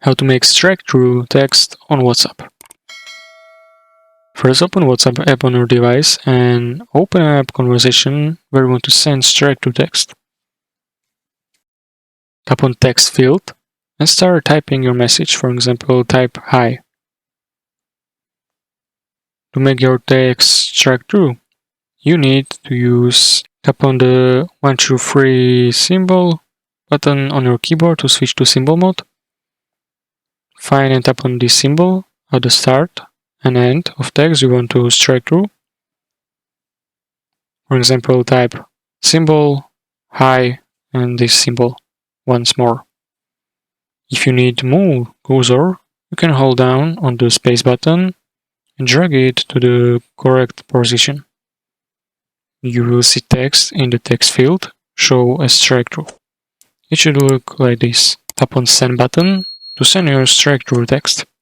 How to make strike-through text on WhatsApp. First, open WhatsApp app on your device and open an app conversation where you want to send strike-through text. Tap on text field and start typing your message. For example, type hi. To make your text strike-through, you need to tap on the 1, 2, 3 symbol button on your keyboard to switch to symbol mode. Find and tap on this symbol at the start and end of text you want to strike through. For example, type symbol, hi, and this symbol once more. If you need to move cursor, you can hold down on the space button and drag it to the correct position. You will see text in the text field show as strike-through. It should look like this. Tap on send button to send your strike-through text.